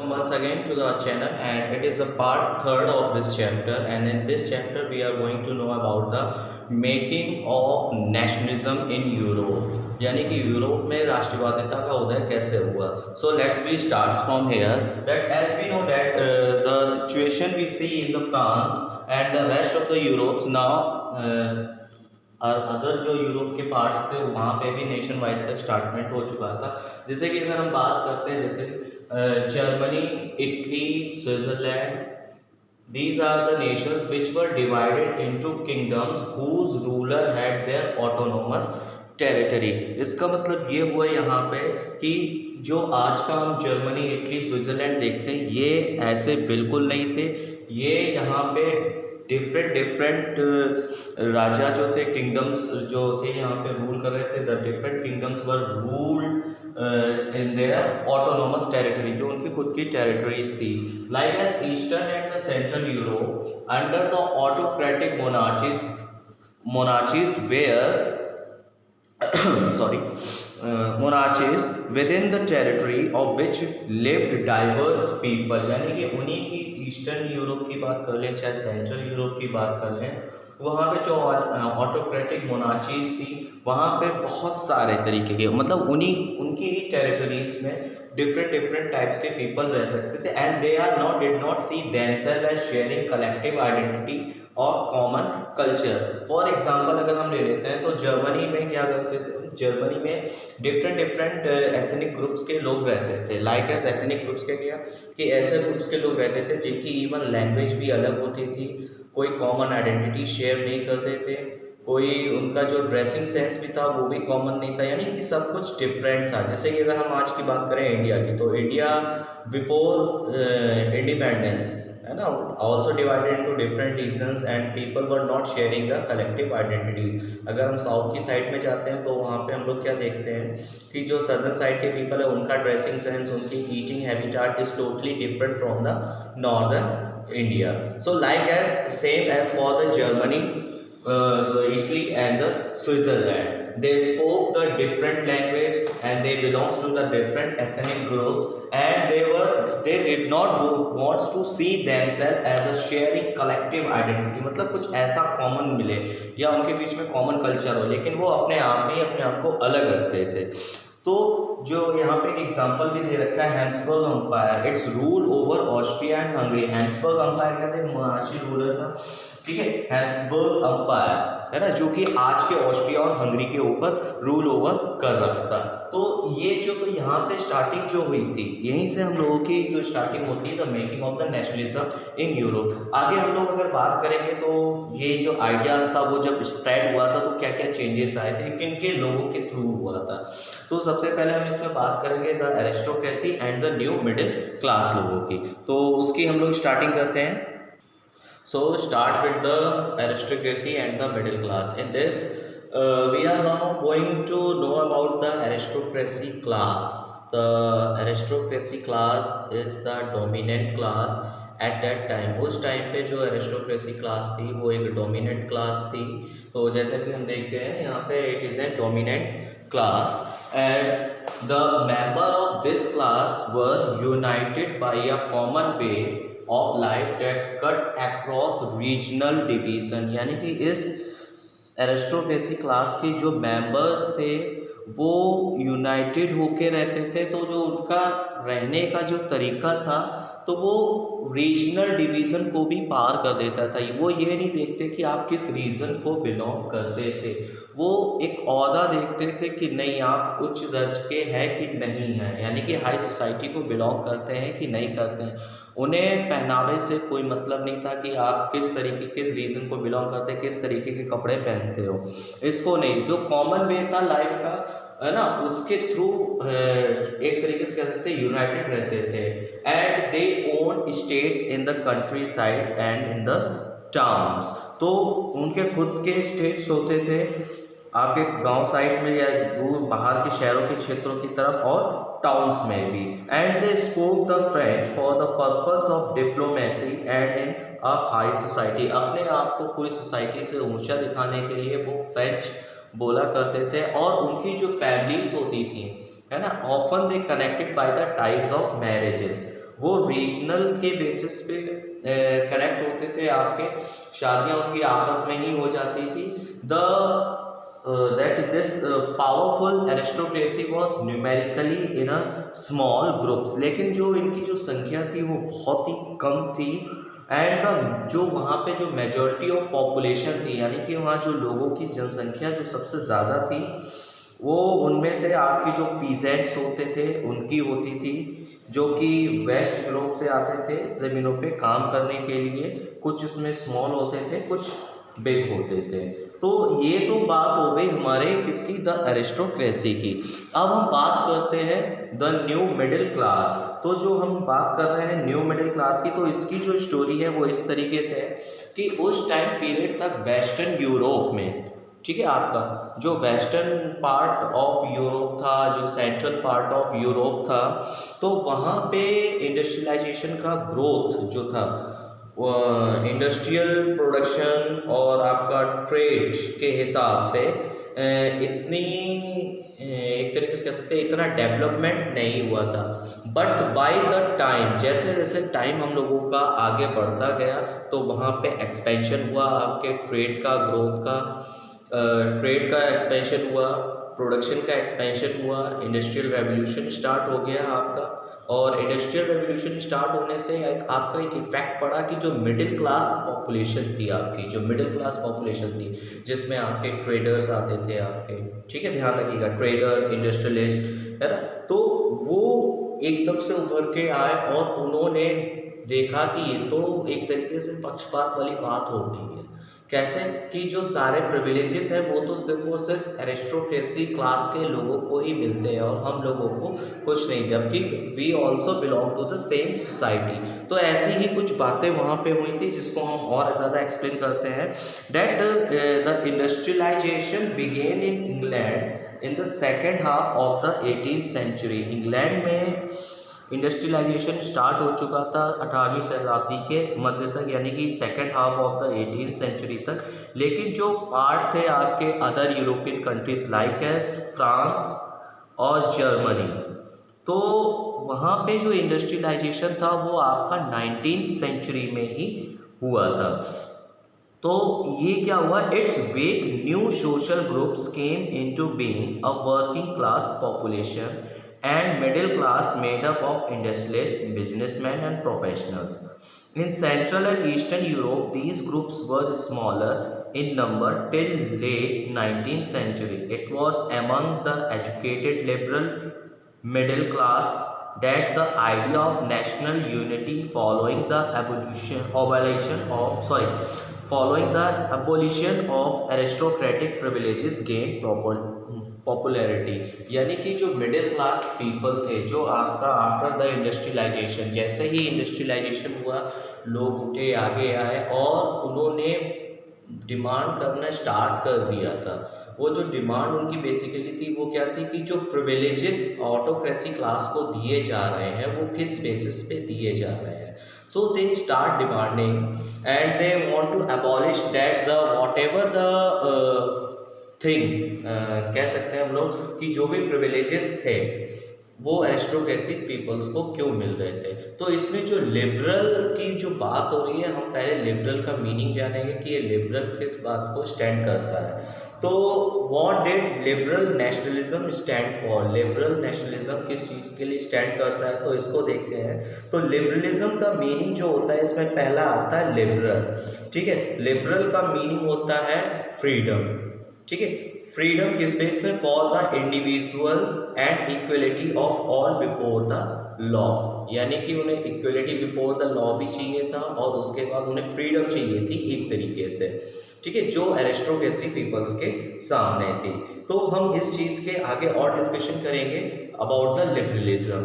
welcome once again to the channel, and it is a part third of this chapter. And in this chapter we are going to know about the making of nationalism in Europe, यानी कि Europe में राष्ट्रवादिता का उदय कैसे हुआ. So let's we start from here that as we know that the situation we see in the France and the rest of the Europes now. Other जो Europe के parts थे वहाँ पे भी नेशन वाइज का स्टार्टमेंट हो चुका था. जैसे कि अगर हम बात करते हैं जैसे Germany, Italy, Switzerland, these are the nations which were divided into kingdoms whose ruler had their autonomous territory. इसका मतलब ये हुआ यहाँ पे कि जो आज का हम जर्मनी, इटली, स्विट्जरलैंड देखते हैं ये ऐसे बिल्कुल नहीं थे. ये यहाँ पे डिफरेंट राजा जो थे, किंगडम्स जो थे यहाँ पे रूल कर रहे थे. The different kingdoms were ruled in their autonomous territory, जो उनकी खुद की टेरिटरीज थी. Like as eastern and the central Europe under the autocratic monarchies were monarchies within the territory of which lived diverse people. यानी कि उन्हीं की eastern Europe की बात कर लें चाहे सेंट्रल यूरोप की बात कर लें, वहाँ पे जो ऑटोक्रेटिक मोनार्चीज थी वहाँ पे बहुत सारे तरीके के मतलब उनकी ही टेरिटरीज में डिफरेंट टाइप्स के पीपल रह सकते थे. And they are not did not see themselves as sharing collective identity और कॉमन कल्चर. फॉर एग्जांपल अगर हम ले लेते हैं तो जर्मनी में क्या करते थे, जर्मनी में डिफरेंट एथनिक ग्रुप्स के लोग रहते थे. लाइक एज एथनिक ग्रुप्स के क्या कि ऐसे ग्रुप्स के लोग रहते थे जिनकी इवन लैंग्वेज भी अलग होती थी, कोई कॉमन आइडेंटिटी शेयर नहीं करते थे, कोई उनका जो ड्रेसिंग सेंस भी था वो भी कॉमन नहीं था, यानी कि सब कुछ डिफरेंट था. जैसे कि अगर हम आज की बात करें इंडिया की, तो इंडिया बिफोर इंडिपेंडेंस है ना also divided into different regions and people were not sharing the collective identities. अगर हम साउथ की साइड में जाते हैं तो वहाँ पे हम लोग क्या देखते हैं कि जो सदर्न साइड के पीपल है उनका ड्रेसिंग सेंस, उनकी eating habitat is totally different from the northern India. So like as same as for the Germany, Italy and the Switzerland, they spoke the different language and they belongs to the different ethnic groups, and they did not want to see themselves as a sharing collective identity. मतलब कुछ ऐसा common मिले या उनके बीच में common culture हो, लेकिन वो अपने आप में ही अपने आप को अलग रखते थे. तो जो यहाँ पे एक एग्जांपल भी दे रखा है Habsburg empire, it's rule over Austria and Hungary. Habsburg empire क्या थे, मोनार्ची रूलर था, ठीक है. हैब्सबर्ग अंपायर है ना, जो कि आज के ऑस्ट्रिया और हंगरी के ऊपर रूल ओवर कर रहा था. तो ये जो तो यहाँ से स्टार्टिंग जो हुई थी, यहीं से हम लोगों की जो स्टार्टिंग होती है the making of the nationalism in Europe. आगे हम लोग अगर बात करेंगे तो ये जो आइडियाज़ था वो जब स्प्रेड हुआ था तो क्या क्या चेंजेस आए थे, किन के लोगों के थ्रू हुआ था. तो सबसे पहले हम इसमें बात करेंगे the aristocracy and the new middle class लोगों की. तो उसकी हम लोग स्टार्टिंग करते हैं. So start with the aristocracy and the middle class. In this, we are now going to know about the aristocracy class. The aristocracy class is the dominant class at that time. उस time पे जो aristocracy class थी वो एक dominant class थी. तो जैसे कि हम देखते हैं यहाँ पे it is a dominant class, and the member of this class were united by a common way of life that cut across regional division. यानी कि इस एरिस्टोक्रेसी क्लास के जो मेंबर्स थे वो यूनाइटेड होके रहते थे. तो जो उनका रहने का जो तरीका था तो वो रीजनल डिवीज़न को भी पार कर देता था. वो ये नहीं देखते कि आप किस रीजन को बिलोंग करते थे, वो एक ओहदा देखते थे कि नहीं आप उच्च दर्ज के हैं कि नहीं हैं, यानी कि हाई सोसाइटी को बिलोंग करते हैं कि नहीं करते हैं. उन्हें पहनावे से कोई मतलब नहीं था कि आप किस रीजन को बिलोंग करते हैं, किस तरीके के कपड़े पहनते हो, इसको नहीं. जो कॉमन वे था लाइफ का है ना उसके थ्रू एक तरीके से कह सकते हैं यूनाइटेड रहते थे. And they own states in the country side and in the towns. तो उनके खुद के स्टेट्स होते थे आपके गांव साइड में या दूर बाहर के शहरों के क्षेत्रों की तरफ और टाउन्स में भी. And they spoke the French for the purpose of diplomacy and in a high society. अपने आप को पूरी सोसाइटी से ऊंचा दिखाने के लिए वो फ्रेंच बोला करते थे. और उनकी जो फैमिलीज होती थी है ना, often they connected by the ties of marriages. वो रीजनल के बेसिस पे करेक्ट होते थे, आपके शादियां उनकी आपस में ही हो जाती थी। The that this powerful aristocracy was numerically in a small groups, लेकिन जो इनकी जो संख्या थी वो बहुत ही कम थी। एंड द जो वहाँ पे जो मेजॉरिटी ऑफ पॉपुलेशन थी, यानी कि वहाँ जो लोगों की जनसंख्या जो सबसे ज़्यादा थी, वो उनमें से आपके जो पीजेंट्स होते थे उनकी होती थी, जो कि वेस्ट यूरोप से आते थे ज़मीनों पे काम करने के लिए। कुछ उसमें स्मॉल होते थे, कुछ बिग होते थे। तो ये तो बात हो गई हमारे किसकी, द एरिस्टोक्रेसी की। अब हम बात करते हैं द न्यू मिडिल क्लास। तो जो हम बात कर रहे हैं न्यू मिडिल क्लास की, तो इसकी जो स्टोरी है वो इस तरीके से है कि उस टाइम पीरियड तक वेस्टर्न यूरोप में, ठीक है, आपका जो वेस्टर्न पार्ट ऑफ यूरोप था, जो सेंट्रल पार्ट ऑफ यूरोप था, तो वहाँ पे इंडस्ट्रियलाइजेशन का ग्रोथ जो था, इंडस्ट्रियल प्रोडक्शन और आपका ट्रेड के हिसाब से इतनी एक तरीके से कह सकते हैं इतना डेवलपमेंट नहीं हुआ था। बट बाय द टाइम, जैसे जैसे टाइम हम लोगों का आगे बढ़ता गया, तो वहाँ पे एक्सपेंशन हुआ आपके ट्रेड का, ग्रोथ का, ट्रेड का एक्सपेंशन हुआ, प्रोडक्शन का एक्सपेंशन हुआ, इंडस्ट्रियल रेवोल्यूशन स्टार्ट हो गया आपका। और इंडस्ट्रियल रेवोल्यूशन स्टार्ट होने से आपका एक इफेक्ट पड़ा कि जो मिडिल क्लास पॉपुलेशन थी आपकी, जो मिडिल क्लास पॉपुलेशन थी, जिसमें आपके ट्रेडर्स आते थे आपके, ठीक है, ध्यान रखिएगा, ट्रेडर, इंडस्ट्रियलिस्ट, है ना, तो वो एकदम से उभर के आए और उन्होंने देखा कि ये तो एक तरीके से पक्षपात वाली बात हो गई है। कैसे कि जो सारे प्रिविलेजेस हैं वो तो सिर्फ और सिर्फ एरिस्टोक्रेसी क्लास के लोगों को ही मिलते हैं और हम लोगों को कुछ नहीं, जबकि we also belong to the same society. तो ऐसी ही कुछ बातें वहाँ पे हुई थी जिसको हम और ज़्यादा एक्सप्लेन करते हैं। That the industrialization began in England in the second half of the 18th century. England में इंडस्ट्रियलाइजेशन स्टार्ट हो चुका था 18वीं शताब्दी के मध्य तक, यानी कि second half of the 18th century तक। लेकिन जो पार्ट थे आपके अदर यूरोपियन कंट्रीज लाइक है फ्रांस और जर्मनी, तो वहाँ पे जो इंडस्ट्रियलाइजेशन था वो आपका 19th सेंचुरी में ही हुआ था। तो ये क्या हुआ, it's wake new social groups came into being, a working class population and middle class made up of industrialists, businessmen and professionals. In Central and Eastern Europe, these groups were smaller in number till late 19th century. It was among the educated liberal middle class that the idea of national unity following the abolition of aristocratic privileges gained popularity. यानी कि जो middle class people थे, जो आपका after the industrialisation, जैसे ही industrialisation हुआ, लोग उठे, आगे आए और उन्होंने डिमांड करना स्टार्ट कर दिया था। वो जो डिमांड उनकी बेसिकली थी वो क्या थी कि जो प्रिविलेजेस ऑटोक्रेसी क्लास को दिए जा रहे हैं वो किस बेसिस पे दिए जा रहे हैं। So they start demanding and they want to abolish that the whatever the thing, कह सकते हैं हम लोग कि जो भी प्रिविलेजेस थे वो एरिस्टोक्रेटिक पीपल्स को क्यों मिल रहे थे। तो इसमें जो लिबरल की जो बात हो रही है, हम पहले लिबरल का मीनिंग जानेंगे कि ये लिबरल किस बात को स्टैंड करता है। तो what did liberal nationalism stand for, liberal nationalism किस चीज़ के लिए स्टैंड करता है, तो इसको देखते हैं। तो लिबरलिज्म का मीनिंग जो होता है, इसमें पहला आता है लिबरल, ठीक है। लिबरल का मीनिंग होता है फ्रीडम, ठीक है। फ्रीडम किस बेस में, for the individual and equality of all before the law, यानी कि उन्हें इक्वलिटी बिफोर द लॉ भी चाहिए था और उसके बाद उन्हें फ्रीडम चाहिए थी एक तरीके से, ठीक है, जो एरिस्टोक्रेसी पीपल्स के सामने थी। तो हम इस चीज़ के आगे और डिस्कशन करेंगे अबाउट द लिबरलिज्म।